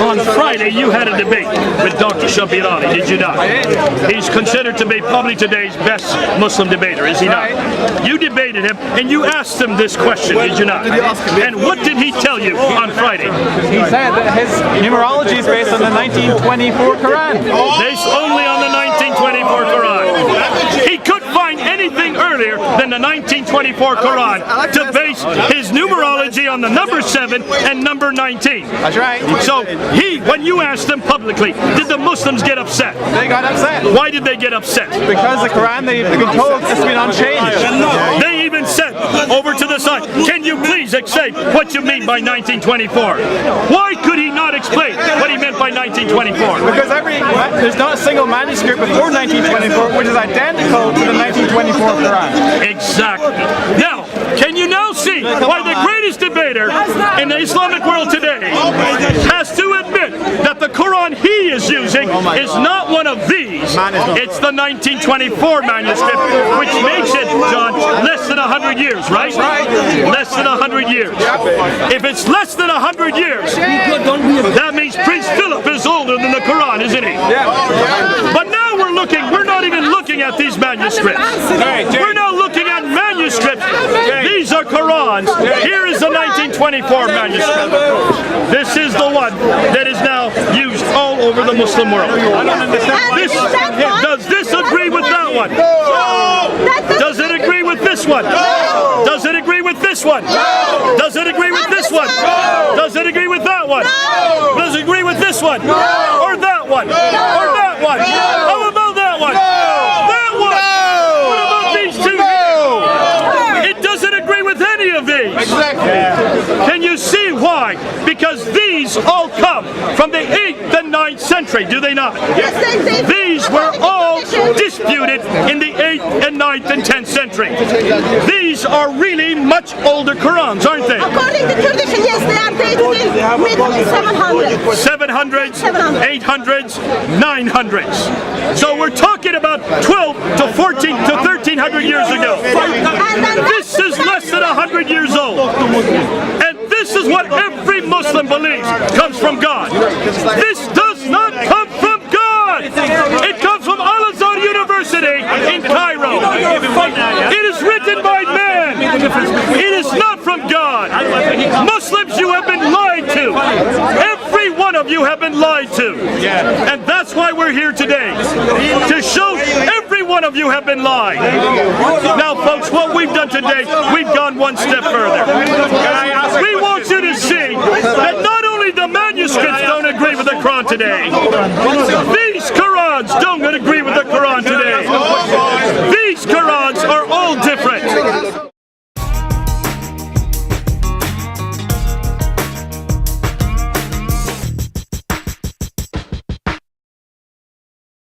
On Friday, you had a debate with Dr. SHABIR, did you not? He's considered to be probably today's best Muslim debater, is he not? You debated him, and you asked him this question, did you not? And what did he tell you on Friday? He said that his numerology is based on the 1924 Quran. Based only on the 1924 Quran. He couldn't find anything earlier than the 1924 Quran to base his numerology on the number 7 and number 19. That's right. So when you asked them publicly, did the Muslims get upset? They got upset. Why did they get upset? Because the Quran, they've been told, has been unchanged. They even said, over to the side, can you please explain what you mean by 1924? Why could he not explain what he meant by 1924? Because there's not a single manuscript before 1924 which is identical to the 1924 Quran. Exactly. Now, can you now see why the greatest debater in the Islamic world today has to admit that the Quran he is using is not one of these. It's the 1924 manuscript, which makes it, John, less than 100 years, right? Less than 100 years. If it's less than 100 years, that means Prince Philip is older than the Quran, isn't he? But now we're not even looking at these manuscripts. We're now looking at manuscripts. These are Qurans. Here is the 1924 manuscript. This is the one that is now used all over the Muslim world. Does this agree with that one? Does it agree with this one? Does it agree with this one? Does it agree with this one? Does it agree with that one? Does it agree with this one? Or that one? Or that one? How about that one? That one? What about these two here? It doesn't agree with any of these. Can you see why? Because these all come from the 8th and 9th century, do they not? These were all disputed in the 8th and 9th and 10th century. These are really much older Qurans, aren't they? According to tradition, yes, they are dated in mid 700s, 800s, 900s. So we're talking about 12 to 14 to 1300 years ago. This is less than 100 years old. And this is what every Muslim believes comes from God. This does not come from God. It comes from Al-Azhar University in Cairo. It is written by man. It is not from God. Muslims, you have been lied to. Every one of you have been lied to. And that's why we're here today, to show every one of you have been lied. Now, folks, what we've done today, we've gone one step further. We want you to see that not only the manuscripts don't agree with the Quran today, these Qurans don't agree with